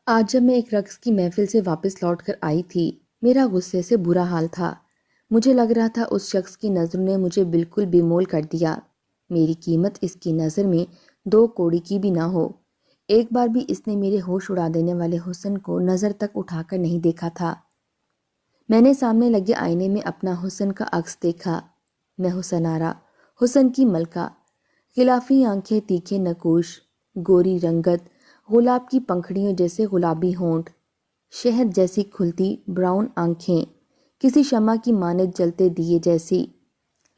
آج جب میں ایک رقص کی محفل سے واپس لوٹ کر آئی تھی، میرا غصے سے برا حال تھا۔ مجھے لگ رہا تھا اس شخص کی نظروں نے مجھے بالکل بے مول کر دیا۔ میری قیمت اس کی نظر میں 2 کوڑی کی بھی نہ ہو۔ ایک بار بھی اس نے میرے ہوش اڑا دینے والے حسن کو نظر تک اٹھا کر نہیں دیکھا تھا۔ میں نے سامنے لگے آئینے میں اپنا حسن کا عکس دیکھا۔ میں حسن آرا، حسن کی ملکہ، غلافی آنکھیں، تیکھے نقوش، گوری رنگت، گلاب کی پنکھڑیوں جیسے گلابی ہونٹ، شہد جیسی کھلتی براؤن آنکھیں، کسی شمع کی مانند جلتے دیے جیسی،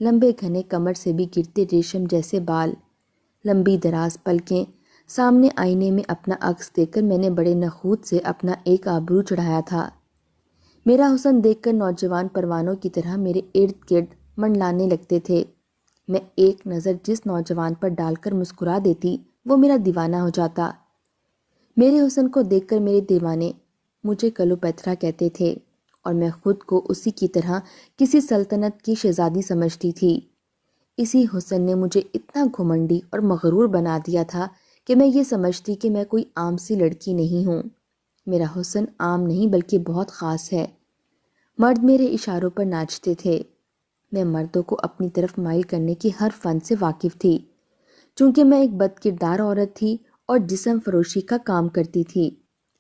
لمبے گھنے کمر سے بھی گرتے ریشم جیسے بال، لمبی دراز پلکیں۔ سامنے آئینے میں اپنا عکس دیکھ کر میں نے بڑے نخوت سے اپنا ایک آبرو چڑھایا تھا۔ میرا حسن دیکھ کر نوجوان پروانوں کی طرح میرے ارد گرد منڈلانے لگتے تھے۔ میں ایک نظر جس نوجوان پر ڈال کر مسکرا دیتی وہ میرا دیوانہ ہو جاتا۔ میرے حسن کو دیکھ کر میرے دیوانے مجھے کلوپیترا کہتے تھے اور میں خود کو اسی کی طرح کسی سلطنت کی شہزادی سمجھتی تھی۔ اسی حسن نے مجھے اتنا گھمنڈی اور مغرور بنا دیا تھا کہ میں یہ سمجھتی کہ میں کوئی عام سی لڑکی نہیں ہوں۔ میرا حسن عام نہیں بلکہ بہت خاص ہے۔ مرد میرے اشاروں پر ناچتے تھے۔ میں مردوں کو اپنی طرف مائل کرنے کی ہر فن سے واقف تھی۔ چونکہ میں ایک بد کردار عورت تھی اور جسم فروشی کا کام کرتی تھی،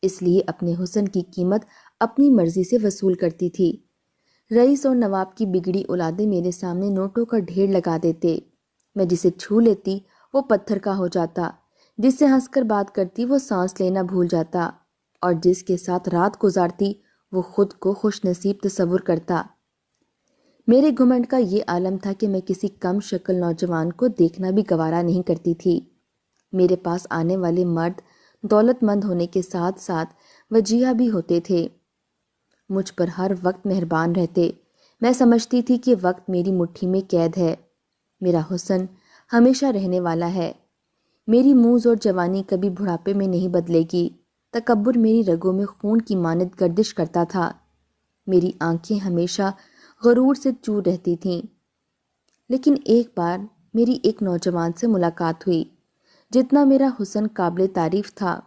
اس لیے اپنے حسن کی قیمت اپنی مرضی سے وصول کرتی تھی۔ رئیس اور نواب کی بگڑی اولادیں میرے سامنے نوٹوں کا ڈھیر لگا دیتے۔ میں جسے چھو لیتی وہ پتھر کا ہو جاتا، جس سے ہنس کر بات کرتی وہ سانس لینا بھول جاتا، اور جس کے ساتھ رات گزارتی وہ خود کو خوش نصیب تصور کرتا۔ میرے گھمنڈ کا یہ عالم تھا کہ میں کسی کم شکل نوجوان کو دیکھنا بھی گوارا نہیں کرتی تھی۔ میرے پاس آنے والے مرد دولت مند ہونے کے ساتھ ساتھ وجیہہ بھی ہوتے تھے، مجھ پر ہر وقت مہربان رہتے۔ میں سمجھتی تھی کہ وقت میری مٹھی میں قید ہے، میرا حسن ہمیشہ رہنے والا ہے، میری موز اور جوانی کبھی بڑھاپے میں نہیں بدلے گی۔ تکبر میری رگوں میں خون کی مانند گردش کرتا تھا، میری آنکھیں ہمیشہ غرور سے چور رہتی تھیں۔ لیکن ایک بار میری ایک نوجوان سے ملاقات ہوئی۔ جتنا میرا حسن قابل تعریف تھا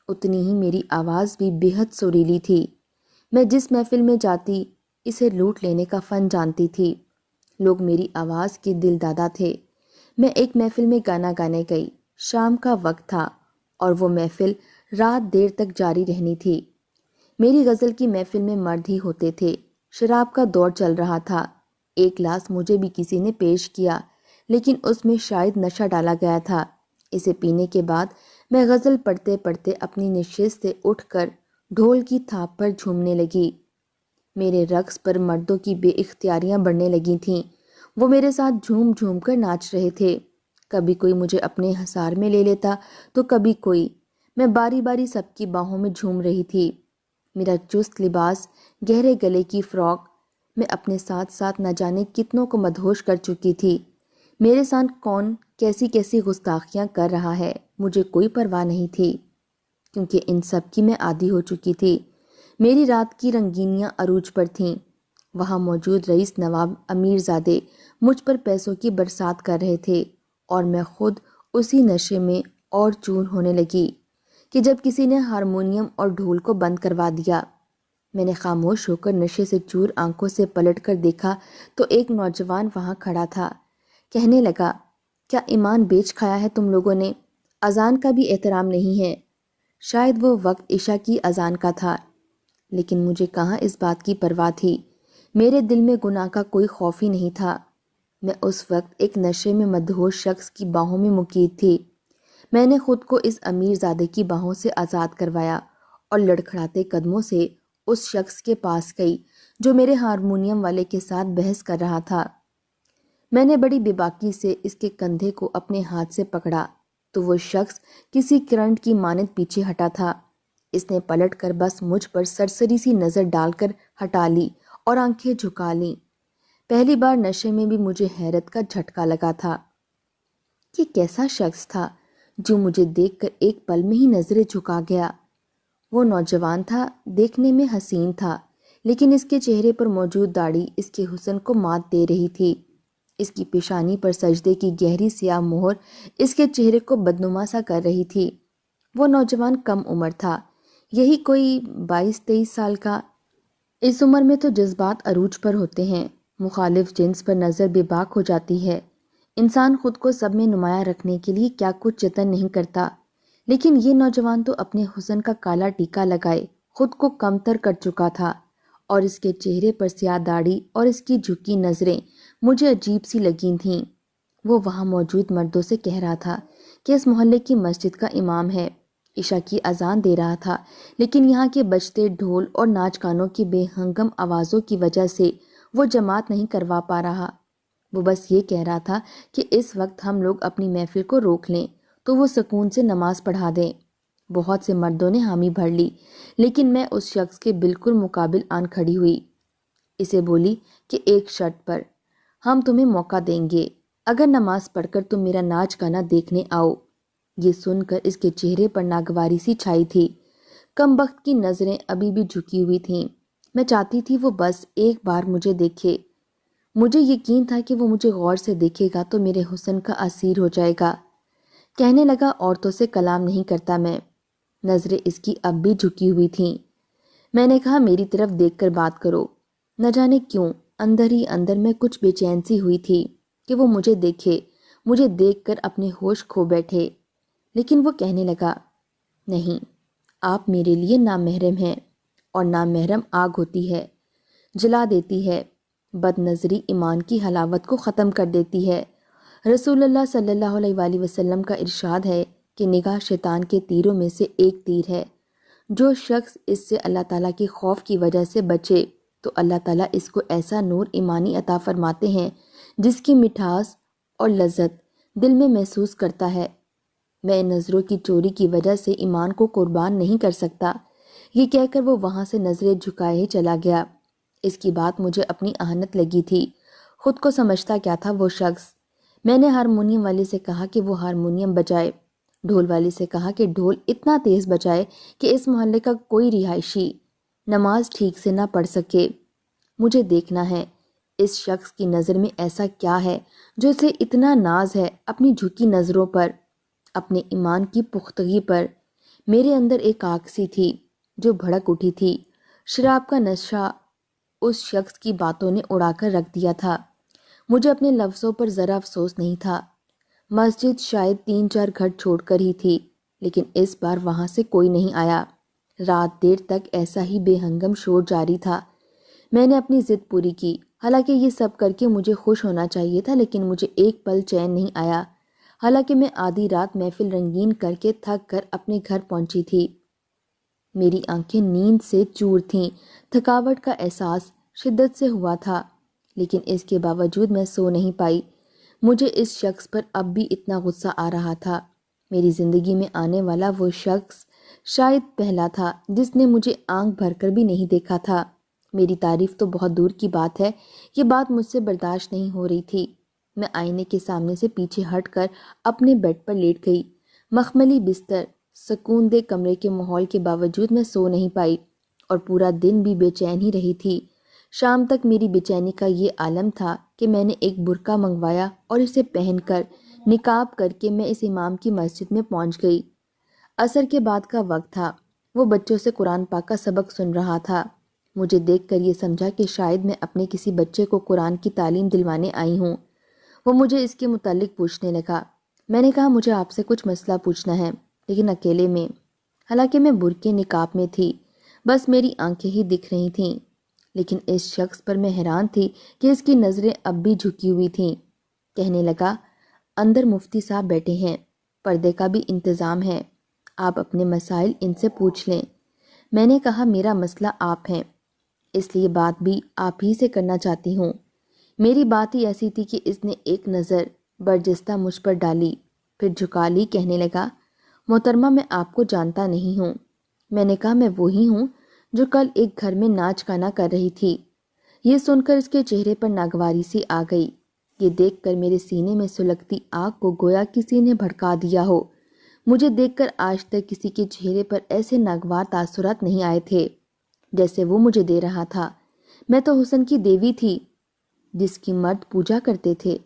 اتنی ہی میری آواز بھی بے حد سریلی تھی۔ میں جس محفل میں جاتی اسے لوٹ لینے کا فن جانتی تھی۔ لوگ میری آواز کے دل دادا تھے۔ میں ایک محفل میں گانا گانے گئی۔ شام کا وقت تھا اور وہ محفل رات دیر تک جاری رہنی تھی۔ میری غزل کی محفل میں مرد ہی ہوتے تھے۔ شراب کا دور چل رہا تھا۔ ایک گلاس مجھے بھی کسی نے پیش کیا، لیکن اس میں شاید نشہ ڈالا گیا تھا۔ اسے پینے کے بعد میں غزل پڑھتے پڑھتے اپنی نشست سے اٹھ کر ڈھول کی تھاپ پر جھومنے لگی۔ میرے رقص پر مردوں کی بے اختیاریاں بڑھنے لگی تھیں۔ وہ میرے ساتھ جھوم جھوم کر ناچ رہے تھے۔ کبھی کوئی مجھے اپنے حصار میں لے لیتا تو کبھی کوئی۔ میں باری باری سب کی باہوں میں جھوم رہی تھی۔ میرا چست لباس، گہرے گلے کی فراک، میں اپنے ساتھ ساتھ نہ جانے کتنوں کو مدہوش کر چکی تھی۔ میرے ساتھ کون کیسی کیسی گستاخیاں کر رہا ہے مجھے کوئی پرواہ نہیں تھی، کیونکہ ان سب کی میں عادی ہو چکی تھی۔ میری رات کی رنگینیاں عروج پر تھیں۔ وہاں موجود رئیس، نواب، امیر زادے مجھ پر پیسوں کی برسات کر رہے تھے، اور میں خود اسی نشے میں اور چور ہونے لگی کہ جب کسی نے ہارمونیم اور ڈھول کو بند کروا دیا۔ میں نے خاموش ہو کر نشے سے چور آنکھوں سے پلٹ کر دیکھا تو ایک نوجوان وہاں کھڑا تھا۔ کہنے لگا، کیا ایمان بیچ کھایا ہے تم لوگوں نے؟ اذان کا بھی احترام نہیں ہے۔ شاید وہ وقت عشاء کی اذان کا تھا، لیکن مجھے کہاں اس بات کی پرواہ تھی۔ میرے دل میں گناہ کا کوئی خوف ہی نہیں تھا۔ میں اس وقت ایک نشے میں مدہوش شخص کی باہوں میں مقید تھی۔ میں نے خود کو اس امیر زادے کی باہوں سے آزاد کروایا اور لڑکھڑاتے قدموں سے اس شخص کے پاس گئی جو میرے ہارمونیم والے کے ساتھ بحث کر رہا تھا۔ میں نے بڑی بے باکی سے اس کے کندھے کو اپنے ہاتھ سے پکڑا تو وہ شخص کسی کرنٹ کی مانند پیچھے ہٹا تھا۔ اس نے پلٹ کر بس مجھ پر سرسری سی نظر ڈال کر ہٹا لی اور آنکھیں جھکا لیں۔ پہلی بار نشے میں بھی مجھے حیرت کا جھٹکا لگا تھا۔ یہ کیسا شخص تھا جو مجھے دیکھ کر ایک پل میں ہی نظریں جھکا گیا؟ وہ نوجوان تھا، دیکھنے میں حسین تھا، لیکن اس کے چہرے پر موجود داڑھی اس کے حسن کو مات دے رہی تھی۔ اس کی پیشانی پر سجدے کی گہری سیاہ مہر اس کے چہرے کو بدنما سا کر رہی تھی۔ وہ نوجوان کم عمر تھا، یہی کوئی 22-23 سال کا۔ اس عمر میں تو جذبات عروج پر ہوتے ہیں، مخالف جنس پر نظر بے باک ہو جاتی ہے۔ انسان خود کو سب میں نمایاں رکھنے کے لیے کیا کچھ جتن نہیں کرتا، لیکن یہ نوجوان تو اپنے حسن کا کالا ٹیکا لگائے خود کو کمتر کر چکا تھا، اور اس کے چہرے پر سیاہ داڑھی اور اس کی جھکی نظریں مجھے عجیب سی لگی تھیں۔ وہ وہاں موجود مردوں سے کہہ رہا تھا کہ اس محلے کی مسجد کا امام ہے، عشاء کی اذان دے رہا تھا، لیکن یہاں کے بجتے ڈھول اور ناچ گانوں کی بے ہنگم آوازوں کی وجہ سے وہ جماعت نہیں کروا پا رہا۔ وہ بس یہ کہہ رہا تھا کہ اس وقت ہم لوگ اپنی محفل کو روک لیں تو وہ سکون سے نماز پڑھا دیں۔ بہت سے مردوں نے حامی بھر لی، لیکن میں اس شخص کے بالکل مقابل آن کھڑی ہوئی۔ اسے بولی کہ ایک شرط پر، ہم تمہیں موقع دیں گے، اگر نماز پڑھ کر تم میرا ناچ گانا دیکھنے آؤ۔ یہ سن کر اس کے چہرے پر ناگواری سی چھائی تھی، کم بخت کی نظریں ابھی بھی جھکی ہوئی تھیں۔ میں چاہتی تھی وہ بس ایک بار مجھے دیکھے۔ مجھے یقین تھا کہ وہ مجھے غور سے دیکھے گا تو میرے حسن کا اسیر ہو جائے گا۔ کہنے لگا، عورتوں سے کلام نہیں کرتا میں۔ نظریں اس کی اب بھی جھکی ہوئی تھیں۔ میں نے کہا، میری طرف دیکھ کر بات کرو۔ نہ جانے کیوں اندر ہی اندر میں کچھ بے چین سی ہوئی تھی کہ وہ مجھے دیکھے، مجھے دیکھ کر اپنے ہوش کھو بیٹھے۔ لیکن وہ کہنے لگا، نہیں، آپ میرے لیے نامحرم ہیں، اور نامحرم آگ ہوتی ہے، جلا دیتی ہے، بد نظری ایمان کی حلاوت کو ختم کر دیتی ہے۔ رسول اللہ صلی اللہ علیہ وآلہ وسلم کا ارشاد ہے کہ نگاہ شیطان کے تیروں میں سے ایک تیر ہے۔ جو شخص اس سے اللہ تعالیٰ کے خوف کی وجہ سے بچے تو اللہ تعالیٰ اس کو ایسا نور ایمانی عطا فرماتے ہیں جس کی مٹھاس اور لذت دل میں محسوس کرتا ہے۔ میں نظروں کی چوری کی وجہ سے ایمان کو قربان نہیں کر سکتا۔ یہ کہہ کر وہ وہاں سے نظریں جھکائے چلا گیا۔ اس کی بات مجھے اپنی اہانت لگی تھی۔ خود کو سمجھتا کیا تھا وہ شخص؟ میں نے ہارمونیم والے سے کہا کہ وہ ہارمونیم بجائے، ڈھول والے سے کہا کہ ڈھول اتنا تیز بجائے کہ اس محلے کا کوئی رہائشی نماز ٹھیک سے نہ پڑھ سکے۔ مجھے دیکھنا ہے اس شخص کی نظر میں ایسا کیا ہے جو اسے اتنا ناز ہے اپنی جھکی نظروں پر، اپنے ایمان کی پختگی پر۔ میرے اندر ایک آگ سی تھی جو بھڑک اٹھی تھی۔ شراب کا نشہ اس شخص کی باتوں نے اڑا کر رکھ دیا تھا۔ مجھے اپنے لفظوں پر ذرا افسوس نہیں تھا۔ مسجد شاید 3-4 گھر چھوڑ کر ہی تھی، لیکن اس بار وہاں سے کوئی نہیں آیا۔ رات دیر تک ایسا ہی بے ہنگم شور جاری تھا۔ میں نے اپنی ضد پوری کی، حالانکہ یہ سب کر کے مجھے خوش ہونا چاہیے تھا، لیکن مجھے ایک پل چین نہیں آیا۔ حالانکہ میں آدھی رات محفل رنگین کر کے تھک کر اپنے گھر پہنچی تھی۔ میری آنکھیں نیند سے چور تھیں، تھکاوٹ کا احساس شدت سے ہوا تھا، لیکن اس کے باوجود میں سو نہیں پائی۔ مجھے اس شخص پر اب بھی اتنا غصہ آ رہا تھا۔ میری زندگی میں آنے والا وہ شخص شاید پہلا تھا جس نے مجھے آنکھ بھر کر بھی نہیں دیکھا تھا۔ میری تعریف تو بہت دور کی بات ہے، یہ بات مجھ سے برداشت نہیں ہو رہی تھی۔ میں آئینے کے سامنے سے پیچھے ہٹ کر اپنے بیڈ پر لیٹ گئی۔ مخملی بستر، سکون دہ کمرے کے ماحول کے باوجود میں سو نہیں پائی، اور پورا دن بھی بے چین ہی رہی تھی۔ شام تک میری بے چینی کا یہ عالم تھا کہ میں نے ایک برقع منگوایا اور اسے پہن کر نقاب کر کے میں اس امام کی مسجد میں پہنچ گئی۔ عصر کے بعد کا وقت تھا۔ وہ بچوں سے قرآن پاک کا سبق سن رہا تھا۔ مجھے دیکھ کر یہ سمجھا کہ شاید میں اپنے کسی بچے کو قرآن کی تعلیم دلوانے آئی ہوں۔ وہ مجھے اس کے متعلق پوچھنے لگا۔ میں نے کہا، مجھے آپ سے کچھ مسئلہ پوچھنا ہے، لیکن اکیلے میں۔ حالانکہ میں برقعے نقاب میں تھی، بس میری آنکھیں ہی دکھ رہی تھیں۔ لیکن اس شخص پر میں حیران تھی کہ اس کی نظریں اب بھی جھکی ہوئی تھیں۔ کہنے لگا، اندر مفتی صاحب بیٹھے ہیں، پردے کا بھی انتظام ہے، آپ اپنے مسائل ان سے پوچھ لیں۔ میں نے کہا، میرا مسئلہ آپ ہیں، اس لیے بات بھی آپ ہی سے کرنا چاہتی ہوں۔ میری بات ہی ایسی تھی کہ اس نے ایک نظر برجستہ مجھ پر ڈالی، پھر جھکا لی۔ کہنے لگا، محترمہ، میں آپ کو جانتا نہیں ہوں۔ میں نے کہا، میں وہی ہوں جو کل ایک گھر میں ناچ گانا کر رہی تھی۔ یہ سن کر اس کے چہرے پر ناگواری سی آ گئی۔ یہ دیکھ کر میرے سینے میں سلگتی آگ کو گویا کسی نے بھڑکا دیا ہو۔ مجھے دیکھ کر آج تک کسی کے چہرے پر ایسے ناگوار تاثرات نہیں آئے تھے جیسے وہ مجھے دے رہا تھا۔ میں تو حسن کی دیوی تھی جس کی مرد پوجا کرتے تھے،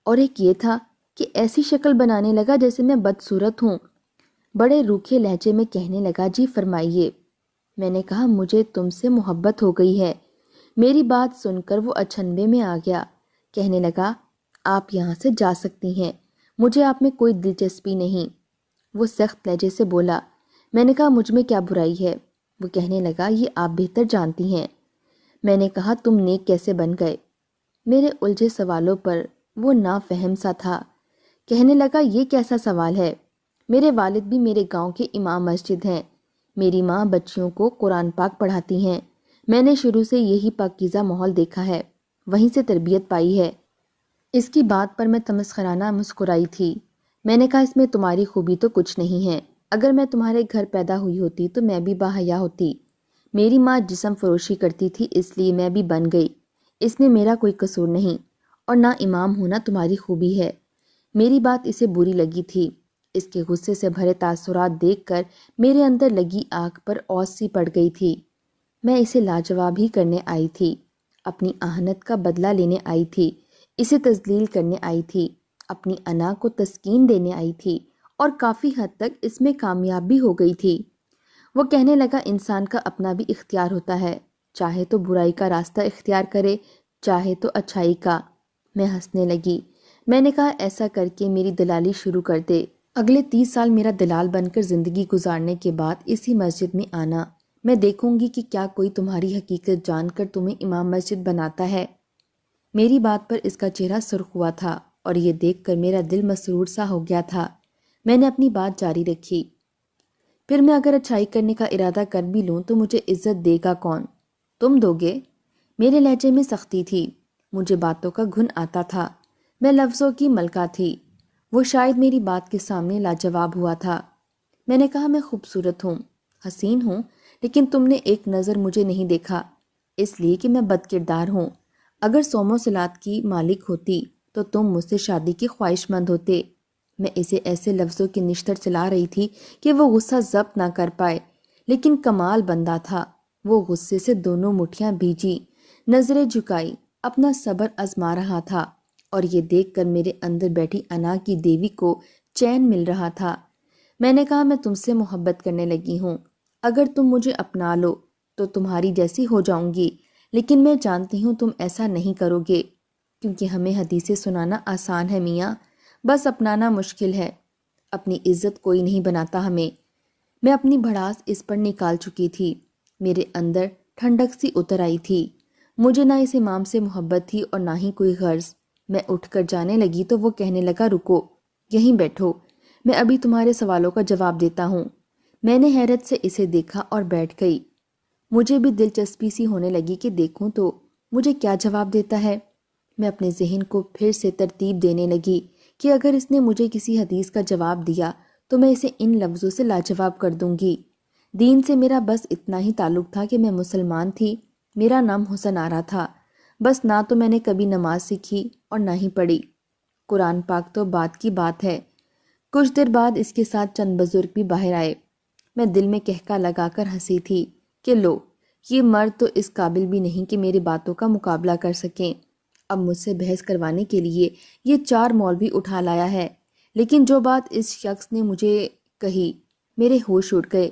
اور ایک یہ تھا کہ ایسی شکل بنانے لگا جیسے میں بدصورت ہوں۔ بڑے روکھے لہجے میں کہنے لگا، جی فرمائیے۔ میں نے کہا، مجھے تم سے محبت ہو گئی ہے۔ میری بات سن کر وہ اچنبے میں آ گیا، کہنے لگا، آپ یہاں سے جا سکتی ہیں، مجھے آپ میں کوئی دلچسپی نہیں۔ وہ سخت لہجے سے بولا۔ میں نے کہا، مجھ میں کیا برائی ہے؟ وہ کہنے لگا، یہ آپ بہتر جانتی ہیں۔ میں نے کہا، تم نیک کیسے بن گئے؟ میرے الجھے سوالوں پر وہ نافہم سا تھا، کہنے لگا، یہ کیسا سوال ہے؟ میرے والد بھی میرے گاؤں کے امام مسجد ہیں، میری ماں بچیوں کو قرآن پاک پڑھاتی ہیں، میں نے شروع سے یہی پاکیزہ ماحول دیکھا ہے، وہیں سے تربیت پائی ہے۔ اس کی بات پر میں تمسخرانہ مسکرائی تھی۔ میں نے کہا، اس میں تمہاری خوبی تو کچھ نہیں ہے، اگر میں تمہارے گھر پیدا ہوئی ہوتی تو میں بھی باحیا ہوتی۔ میری ماں جسم فروشی کرتی تھی، اس لیے میں بھی بن گئی، اس میں میرا کوئی قصور نہیں، اور نہ امام ہونا تمہاری خوبی ہے۔ میری بات اسے بری لگی تھی۔ اس کے غصے سے بھرے تاثرات دیکھ کر میرے اندر لگی آگ پر اوس سی پڑ گئی تھی۔ میں اسے لاجواب ہی کرنے آئی تھی، اپنی اہانت کا بدلہ لینے آئی تھی، اسے تذلیل کرنے آئی تھی، اپنی انا کو تسکین دینے آئی تھی، اور کافی حد تک اس میں کامیاب بھی ہو گئی تھی۔ وہ کہنے لگا، انسان کا اپنا بھی اختیار ہوتا ہے، چاہے تو برائی کا راستہ اختیار کرے، چاہے تو اچھائی کا۔ میں ہنسنے لگی۔ میں نے کہا، ایسا کر کے میری دلالی شروع کر دے، اگلے 30 سال میرا دلال بن کر زندگی گزارنے کے بعد اسی مسجد میں آنا، میں دیکھوں گی کہ کیا کوئی تمہاری حقیقت جان کر تمہیں امام مسجد بناتا ہے۔ میری بات پر اس کا چہرہ سرخ ہوا تھا، اور یہ دیکھ کر میرا دل مسرور سا ہو گیا تھا۔ میں نے اپنی بات جاری رکھی، پھر میں اگر اچھائی کرنے کا ارادہ کر بھی لوں تو مجھے عزت دے گا کون؟ تم دو گے؟ میرے لہجے میں سختی تھی، مجھے باتوں کا گھن آتا تھا، میں لفظوں کی ملکہ تھی۔ وہ شاید میری بات کے سامنے لاجواب ہوا تھا۔ میں نے کہا، میں خوبصورت ہوں، حسین ہوں، لیکن تم نے ایک نظر مجھے نہیں دیکھا، اس لیے کہ میں بد کردار ہوں۔ اگر سوم و صلات کی مالک ہوتی تو تم مجھ سے شادی کی خواہش مند ہوتے۔ میں اسے ایسے لفظوں کی نشتر چلا رہی تھی کہ وہ غصہ ضبط نہ کر پائے، لیکن کمال بندہ تھا، وہ غصے سے دونوں مٹھیاں بھیجی، نظریں جھکائی، اپنا صبر آزما رہا تھا، اور یہ دیکھ کر میرے اندر بیٹھی انا کی دیوی کو چین مل رہا تھا۔ میں نے کہا، میں تم سے محبت کرنے لگی ہوں، اگر تم مجھے اپنا لو تو تمہاری جیسی ہو جاؤں گی، لیکن میں جانتی ہوں تم ایسا نہیں کرو گے، کیونکہ ہمیں حدیثیں سنانا آسان ہے میاں، بس اپنانا مشکل ہے، اپنی عزت کوئی نہیں بناتا ہمیں۔ میں اپنی بھڑاس اس پر نکال چکی تھی، میرے اندر ٹھنڈک سی اتر آئی تھی۔ مجھے نہ اس امام سے محبت تھی اور نہ ہی کوئی غرض۔ میں اٹھ کر جانے لگی تو وہ کہنے لگا، رکو، یہیں بیٹھو، میں ابھی تمہارے سوالوں کا جواب دیتا ہوں۔ میں نے حیرت سے اسے دیکھا اور بیٹھ گئی۔ مجھے بھی دلچسپی سی ہونے لگی کہ دیکھوں تو مجھے کیا جواب دیتا ہے۔ میں اپنے ذہن کو پھر سے ترتیب دینے لگی کہ اگر اس نے مجھے کسی حدیث کا جواب دیا تو میں اسے ان لفظوں سے لاجواب کر دوں گی، دین سے میرا بس اتنا ہی تعلق تھا کہ میں مسلمان تھی، میرا نام حسن آرا تھا، بس نہ تو میں نے کبھی نماز سیکھی اور نہ ہی پڑھی، قرآن پاک تو بات کی بات ہے۔ کچھ دیر بعد اس کے ساتھ چند بزرگ بھی باہر آئے۔ میں دل میں کہکا لگا کر ہنسی تھی کہ لو، یہ مرد تو اس قابل بھی نہیں کہ میری باتوں کا مقابلہ کر سکیں۔ اب مجھ سے بحث کروانے کے لیے یہ 4 مولوی اٹھا لایا ہے، لیکن جو بات اس شخص نے مجھے کہی، میرے ہوش اڑ گئے۔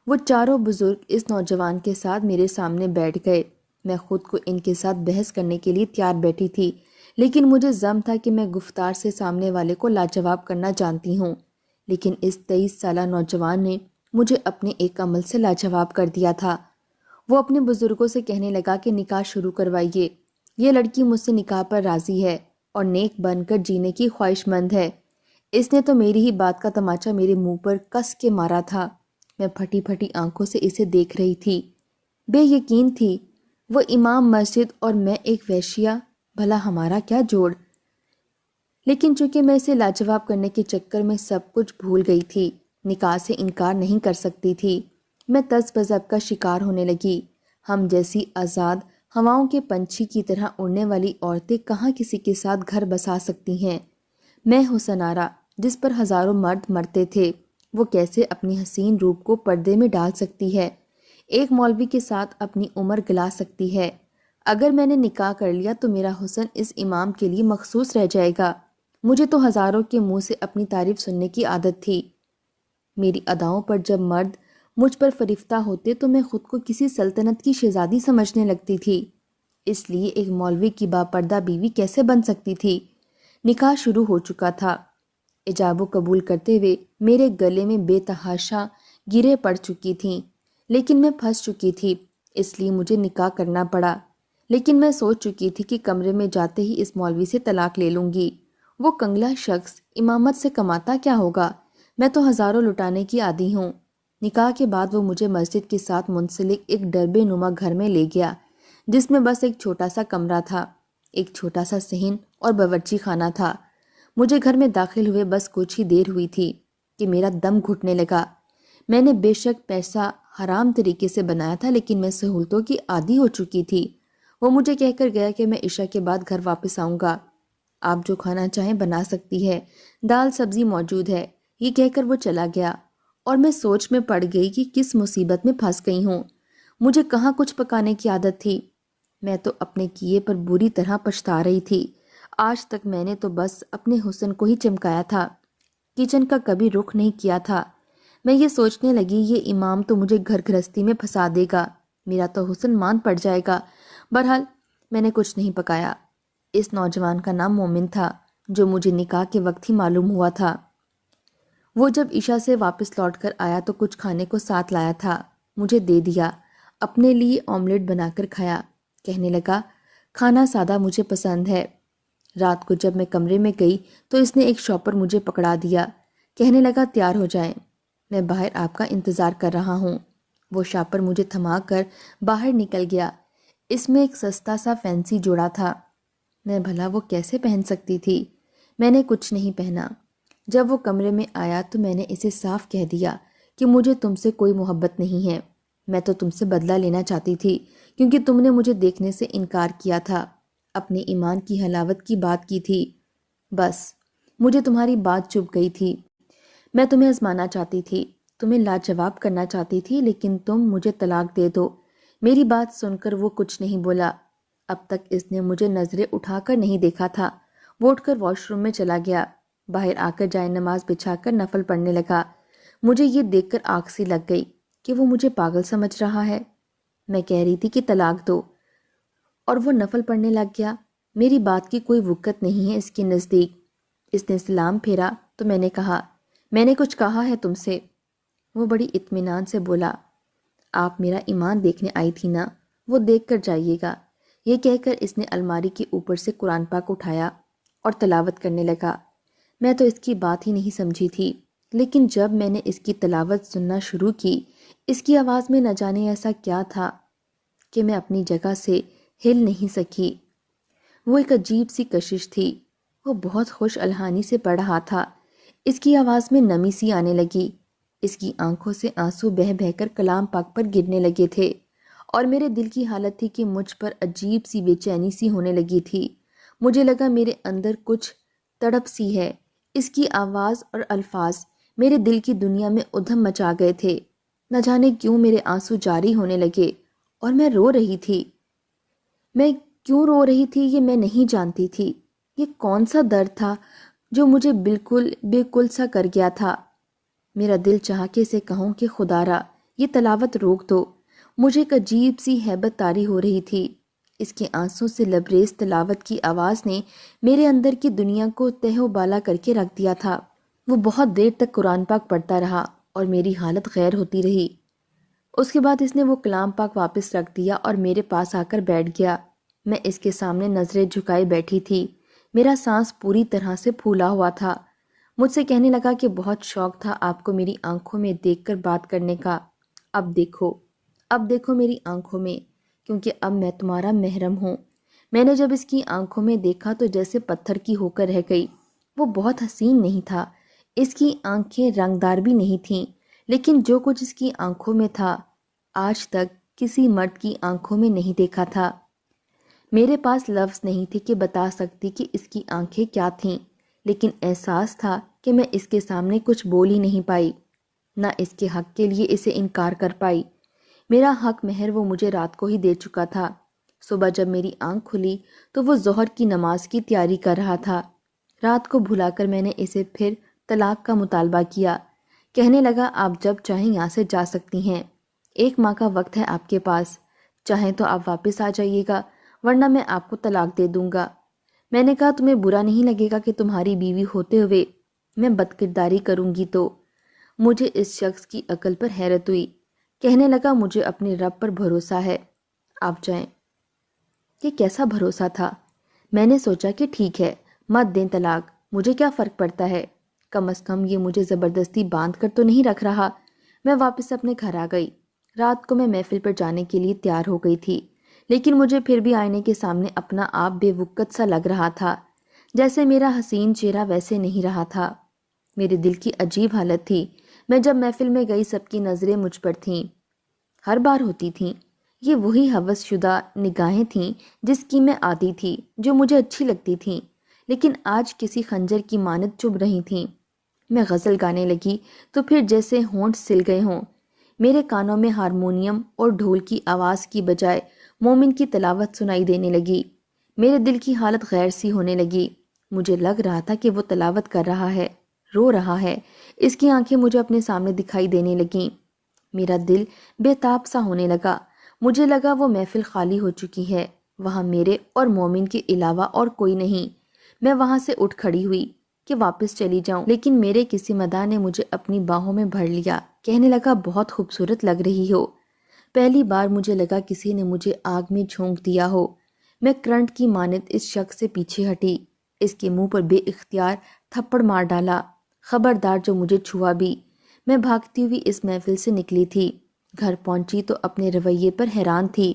وہ چاروں بزرگ اس نوجوان کے ساتھ میرے سامنے بیٹھ گئے۔ میں خود کو ان کے ساتھ بحث کرنے کے لیے تیار بیٹھی تھی، لیکن مجھے ضم تھا کہ میں گفتار سے سامنے والے کو لاجواب کرنا جانتی ہوں، لیکن اس 23 سالہ نوجوان نے مجھے اپنے ایک عمل سے لاجواب کر دیا تھا۔ وہ اپنے بزرگوں سے کہنے لگا کہ نکاح شروع کروائیے، یہ لڑکی مجھ سے نکاح پر راضی ہے اور نیک بن کر جینے کی خواہش مند ہے۔ اس نے تو میری ہی بات کا تماچا میرے منہ پر کس کے مارا تھا۔ میں پھٹی پھٹی آنکھوں سے اسے دیکھ رہی تھی، بے یقین تھی، وہ امام مسجد اور میں ایک ویشیا، بھلا ہمارا کیا جوڑ؟ لیکن چونکہ میں اسے لاجواب کرنے کے چکر میں سب کچھ بھول گئی تھی، نکاح سے انکار نہیں کر سکتی تھی، میں تذ بذب کا شکار ہونے لگی۔ ہم جیسی آزاد ہواؤں کے پنچھی کی طرح اڑنے والی عورتیں کہاں کسی کے ساتھ گھر بسا سکتی ہیں؟ میں حسن آرا، جس پر ہزاروں مرد مرتے تھے، وہ کیسے اپنی حسین روپ کو پردے میں ڈال سکتی ہے؟ ایک مولوی کے ساتھ اپنی عمر گلا سکتی ہے؟ اگر میں نے نکاح کر لیا تو میرا حسن اس امام کے لیے مخصوص رہ جائے گا۔ مجھے تو ہزاروں کے منہ سے اپنی تعریف سننے کی عادت تھی۔ میری اداؤں پر جب مرد مجھ پر فریفتہ ہوتے تو میں خود کو کسی سلطنت کی شہزادی سمجھنے لگتی تھی۔ اس لیے ایک مولوی کی باپردہ بیوی کیسے بن سکتی تھی؟ نکاح شروع ہو چکا تھا۔ ایجاب و قبول کرتے ہوئے میرے گلے میں بے تحاشا گرے پڑ چکی تھیں، لیکن میں پھنس چکی تھی، اس لیے مجھے نکاح کرنا پڑا۔ لیکن میں سوچ چکی تھی کہ کمرے میں جاتے ہی اس مولوی سے طلاق لے لوں گی۔ وہ کنگلا شخص امامت سے کماتا کیا ہوگا؟ میں تو ہزاروں لٹانے کی عادی ہوں۔ نکاح کے بعد وہ مجھے مسجد کے ساتھ منسلک ایک ڈربے نما گھر میں لے گیا، جس میں بس ایک چھوٹا سا کمرہ تھا، ایک چھوٹا سا صحن اور باورچی خانہ تھا۔ مجھے گھر میں داخل ہوئے بس کچھ ہی دیر ہوئی تھی کہ میرا دم گھٹنے لگا۔ میں نے بے شک پیسہ حرام طریقے سے بنایا تھا، لیکن میں سہولتوں کی عادی ہو چکی تھی۔ وہ مجھے کہہ کر گیا کہ میں عشاء کے بعد گھر واپس آؤں گا، آپ جو کھانا چاہیں بنا سکتی ہے، دال سبزی موجود ہے۔ یہ کہہ کر وہ چلا گیا اور میں سوچ میں پڑ گئی کہ کس مصیبت میں پھنس گئی ہوں۔ مجھے کہاں کچھ پکانے کی عادت تھی؟ میں تو اپنے کیے پر بری طرح پچھتا رہی تھی۔ آج تک میں نے تو بس اپنے حسن کو ہی چمکایا تھا، کچن کا کبھی رخ نہیں کیا تھا۔ میں یہ سوچنے لگی یہ امام تو مجھے گھر گھرستی میں پھنسا دے گا، میرا تو حسن مان پڑ جائے گا۔ بہرحال میں نے کچھ نہیں پکایا۔ اس نوجوان کا نام مومن تھا، جو مجھے نکاح کے وقت ہی معلوم ہوا تھا۔ وہ جب عشاء سے واپس لوٹ کر آیا تو کچھ کھانے کو ساتھ لایا تھا، مجھے دے دیا۔ اپنے لیے آملیٹ بنا کر کھایا۔ کہنے لگا کھانا سادہ مجھے پسند ہے۔ رات کو جب میں کمرے میں گئی تو اس نے ایک شاپر مجھے پکڑا دیا۔ کہنے لگا تیار ہو جائیں، میں باہر آپ کا انتظار کر رہا ہوں۔ وہ شاپر مجھے تھما کر باہر نکل گیا۔ اس میں ایک سستا سا فینسی جوڑا تھا، میں بھلا وہ کیسے پہن سکتی تھی؟ میں نے کچھ نہیں پہنا۔ جب وہ کمرے میں آیا تو میں نے اسے صاف کہہ دیا کہ مجھے تم سے کوئی محبت نہیں ہے، میں تو تم سے بدلہ لینا چاہتی تھی کیونکہ تم نے مجھے دیکھنے سے انکار کیا تھا، اپنے ایمان کی حلاوت کی بات کی تھی۔ بس مجھے تمہاری بات چبھ گئی تھی۔ میں تمہیں آزمانا چاہتی تھی، تمہیں لاجواب کرنا چاہتی تھی، لیکن تم مجھے طلاق دے دو۔ میری بات سن کر وہ کچھ نہیں بولا۔ اب تک اس نے مجھے نظریں اٹھا کر نہیں دیکھا تھا۔ وہ اٹھ کر واش روم میں چلا گیا۔ باہر آ کر جائے نماز بچھا کر نفل پڑھنے لگا۔ مجھے یہ دیکھ کر آنکھ سی لگ گئی کہ وہ مجھے پاگل سمجھ رہا ہے۔ میں کہہ رہی تھی کہ طلاق دو اور وہ نفل پڑھنے لگ گیا۔ میری بات کی کوئی وقت نہیں ہے اس کے نزدیک۔ اس نے سلام پھیرا تو میں نے کہا میں نے کچھ کہا ہے تم سے؟ وہ بڑی اطمینان سے بولا آپ میرا ایمان دیکھنے آئی تھی نا، وہ دیکھ کر جائیے گا۔ یہ کہہ کر اس نے الماری کے اوپر سے قرآن پاک اٹھایا اور تلاوت کرنے لگا۔ میں تو اس کی بات ہی نہیں سمجھی تھی، لیکن جب میں نے اس کی تلاوت سننا شروع کی، اس کی آواز میں نہ جانے ایسا کیا تھا کہ میں اپنی جگہ سے ہل نہیں سکی۔ وہ ایک عجیب سی کشش تھی۔ وہ بہت خوش الحانی سے پڑھ رہا تھا۔ اس کی آواز میں نمی سی آنے لگی، اس کی آنکھوں سے آنسو بہہ بہہ کر کلام پاک پر گرنے لگے تھے، اور میرے دل کی حالت تھی کہ مجھ پر عجیب سی بے چینی سی ہونے لگی تھی۔ مجھے لگا میرے اندر کچھ تڑپ سی ہے۔ اس کی آواز اور الفاظ میرے دل کی دنیا میں ادھم مچا گئے تھے۔ نہ جانے کیوں میرے آنسو جاری ہونے لگے اور میں رو رہی تھی۔ میں کیوں رو رہی تھی یہ میں نہیں جانتی تھی۔ یہ کون سا درد تھا جو مجھے بالکل بے کل سا کر گیا تھا؟ میرا دل چاہ کے اسے کہوں کہ خدا را یہ تلاوت روک دو۔ مجھے ایک عجیب سی ہیبت طاری ہو رہی تھی۔ اس کے آنسوں سے لبریز تلاوت کی آواز نے میرے اندر کی دنیا کو تہ و بالا کر کے رکھ دیا تھا۔ وہ بہت دیر تک قرآن پاک پڑھتا رہا اور میری حالت غیر ہوتی رہی۔ اس کے بعد اس نے وہ کلام پاک واپس رکھ دیا اور میرے پاس آ کر بیٹھ گیا۔ میں اس کے سامنے نظریں جھکائے بیٹھی تھی۔ میرا سانس پوری طرح سے پھولا ہوا تھا۔ مجھ سے کہنے لگا کہ بہت شوق تھا آپ کو میری آنکھوں میں دیکھ کر بات کرنے کا۔ اب دیکھو میری آنکھوں میں، کیونکہ اب میں تمہارا محرم ہوں۔ میں نے جب اس کی آنکھوں میں دیکھا تو جیسے پتھر کی ہو کر رہ گئی۔ وہ بہت حسین نہیں تھا، اس کی آنکھیں رنگدار بھی نہیں تھیں، لیکن جو کچھ اس کی آنکھوں میں تھا آج تک کسی مرد کی آنکھوں میں نہیں دیکھا تھا۔ میرے پاس لفظ نہیں تھے کہ بتا سکتی کہ اس کی آنکھیں کیا تھیں، لیکن احساس تھا کہ میں اس کے سامنے کچھ بول ہی نہیں پائی، نہ اس کے حق کے لیے اسے انکار کر پائی۔ میرا حق مہر وہ مجھے رات کو ہی دے چکا تھا۔ صبح جب میری آنکھ کھلی تو وہ ظہر کی نماز کی تیاری کر رہا تھا۔ رات کو بھلا کر میں نے اسے پھر طلاق کا مطالبہ کیا کہنے لگا آپ جب چاہیں یہاں سے جا سکتی ہیں، 1 ماہ کا وقت ہے آپ کے پاس، چاہیں تو آپ واپس آ جائیے گا ورنہ میں آپ کو طلاق دے دوں گا۔ میں نے کہا تمہیں برا نہیں لگے گا کہ تمہاری بیوی ہوتے ہوئے میں بد کرداری کروں گی تو؟ مجھے اس شخص کی عقل پر حیرت ہوئی۔ کہنے لگا مجھے اپنے رب پر بھروسہ ہے، آپ جائیں۔ یہ کیسا بھروسہ تھا؟ میں نے سوچا کہ ٹھیک ہے، مت دیں طلاق، مجھے کیا فرق پڑتا ہے، کم از کم یہ مجھے زبردستی باندھ کر تو نہیں رکھ رہا۔ میں واپس اپنے گھر آ گئی۔ رات کو میں محفل پر جانے کے لیے تیار ہو گئی تھی، لیکن مجھے پھر بھی آئینے کے سامنے اپنا آپ بے وقت سا لگ رہا تھا، جیسے میرا حسین چہرہ ویسے نہیں رہا تھا۔ میرے دل کی عجیب حالت تھی۔ میں جب محفل میں گئی سب کی نظریں مجھ پر تھیں، ہر بار ہوتی تھیں۔ یہ وہی ہوس شدہ نگاہیں تھیں جس کی میں عادی تھی، جو مجھے اچھی لگتی تھیں، لیکن آج کسی خنجر کی مانند چبھ رہی تھیں۔ میں غزل گانے لگی تو پھر جیسے ہونٹ سل گئے ہوں۔ میرے کانوں میں ہارمونیم اور ڈھول کی آواز کی بجائے مومن کی تلاوت سنائی دینے لگی۔ میرے دل کی حالت غیر سی ہونے لگی۔ مجھے لگ رہا تھا کہ وہ تلاوت کر رہا ہے، رو رہا ہے، اس کی آنکھیں مجھے اپنے سامنے دکھائی دینے لگیں۔ میرا دل بے تاب سا ہونے لگا۔ مجھے لگا وہ محفل خالی ہو چکی ہے، وہاں میرے اور مومن کے علاوہ اور کوئی نہیں۔ میں وہاں سے اٹھ کھڑی ہوئی کہ واپس چلی جاؤں، لیکن میرے کسی مداح نے مجھے اپنی باہوں میں بھر لیا۔ کہنے لگا بہت خوبصورت لگ رہی ہو۔ پہلی بار مجھے لگا کسی نے مجھے آگ میں جھونک دیا ہو۔ میں کرنٹ کی مانند اس شخص سے پیچھے ہٹی، اس کے منہ پر بے اختیار تھپڑ مار ڈالا۔ خبردار جو مجھے چھوا بھی۔ میں بھاگتی ہوئی اس محفل سے نکلی تھی۔ گھر پہنچی تو اپنے رویے پر حیران تھی۔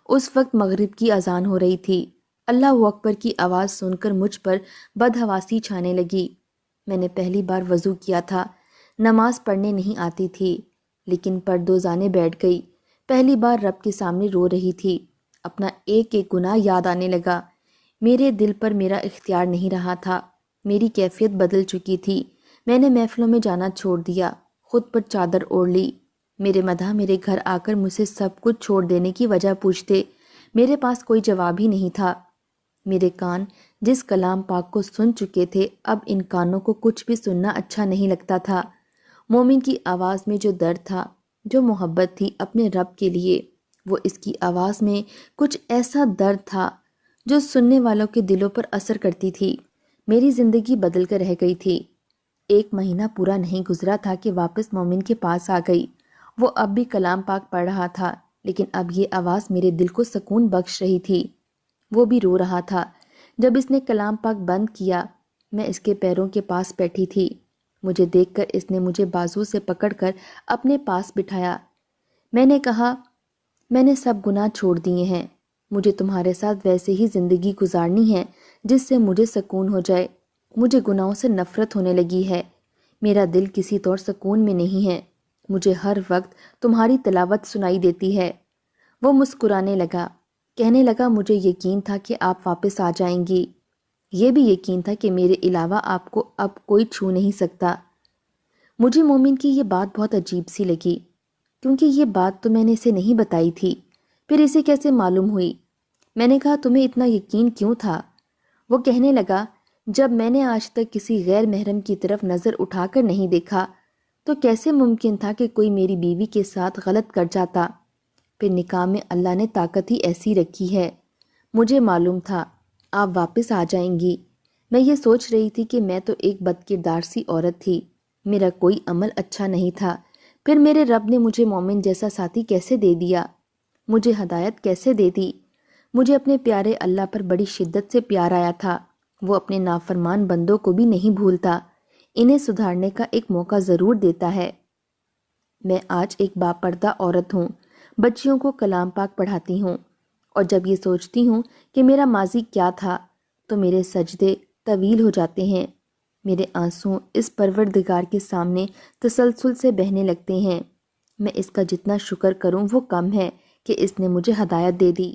اس وقت مغرب کی اذان ہو رہی تھی۔ اللہ اکبر کی آواز سن کر مجھ پر بدحواسی چھانے لگی۔ میں نے پہلی بار وضو کیا تھا۔ نماز پڑھنے نہیں آتی تھی، لیکن پردوزانے بیٹھ گئی۔ پہلی بار رب کے سامنے رو رہی تھی۔ اپنا ایک ایک گناہ یاد آنے لگا۔ میرے دل پر میرا اختیار نہیں رہا تھا۔ میری کیفیت بدل چکی تھی۔ میں نے محفلوں میں جانا چھوڑ دیا، خود پر چادر اوڑھ لی۔ میرے مداح میرے گھر آ کر مجھ سے سب کچھ چھوڑ دینے کی وجہ پوچھتے، میرے پاس کوئی جواب ہی نہیں تھا۔ میرے کان جس کلام پاک کو سن چکے تھے، اب ان کانوں کو کچھ بھی سننا اچھا نہیں لگتا تھا۔ مومن کی آواز میں جو درد تھا، جو محبت تھی اپنے رب کے لیے، وہ اس کی آواز میں کچھ ایسا درد تھا جو سننے والوں کے دلوں پر اثر کرتی تھی۔ میری زندگی بدل کر رہ گئی تھی۔ 1 مہینہ پورا نہیں گزرا تھا کہ واپس مومن کے پاس آ گئی۔ وہ اب بھی کلام پاک پڑھ رہا تھا، لیکن اب یہ آواز میرے دل کو سکون بخش رہی تھی۔ وہ بھی رو رہا تھا۔ جب اس نے کلام پاک بند کیا، میں اس کے پیروں کے پاس بیٹھی تھی۔ مجھے دیکھ کر اس نے مجھے بازو سے پکڑ کر اپنے پاس بٹھایا۔ میں نے کہا، میں نے سب گناہ چھوڑ دیے ہیں، مجھے تمہارے ساتھ ویسے ہی زندگی گزارنی ہے جس سے مجھے سکون ہو جائے۔ مجھے گناہوں سے نفرت ہونے لگی ہے۔ میرا دل کسی طور سکون میں نہیں ہے۔ مجھے ہر وقت تمہاری تلاوت سنائی دیتی ہے۔ وہ مسکرانے لگا، کہنے لگا مجھے یقین تھا کہ آپ واپس آ جائیں گی۔ یہ بھی یقین تھا کہ میرے علاوہ آپ کو اب کوئی چھو نہیں سکتا۔ مجھے مومن کی یہ بات بہت عجیب سی لگی، کیونکہ یہ بات تو میں نے اسے نہیں بتائی تھی۔ پھر اسے کیسے معلوم ہوئی؟ میں نے کہا تمہیں اتنا یقین کیوں تھا؟ وہ کہنے لگا، جب میں نے آج تک کسی غیر محرم کی طرف نظر اٹھا کر نہیں دیکھا تو کیسے ممکن تھا کہ کوئی میری بیوی کے ساتھ غلط کر جاتا؟ پھر نکاح میں اللہ نے طاقت ہی ایسی رکھی ہے۔ مجھے معلوم تھا آپ واپس آ جائیں گی۔ میں یہ سوچ رہی تھی کہ میں تو ایک بد کردار سی عورت تھی، میرا کوئی عمل اچھا نہیں تھا، پھر میرے رب نے مجھے مومن جیسا ساتھی کیسے دے دیا، مجھے ہدایت کیسے دے دی۔ مجھے اپنے پیارے اللہ پر بڑی شدت سے پیار آیا تھا۔ وہ اپنے نافرمان بندوں کو بھی نہیں بھولتا، انہیں سدھارنے کا ایک موقع ضرور دیتا ہے۔ میں آج ایک باپردہ عورت ہوں، بچیوں کو کلام پاک پڑھاتی ہوں، اور جب یہ سوچتی ہوں کہ میرا ماضی کیا تھا تو میرے سجدے طویل ہو جاتے ہیں۔ میرے آنسو اس پروردگار کے سامنے تسلسل سے بہنے لگتے ہیں۔ میں اس کا جتنا شکر کروں وہ کم ہے کہ اس نے مجھے ہدایت دے دی۔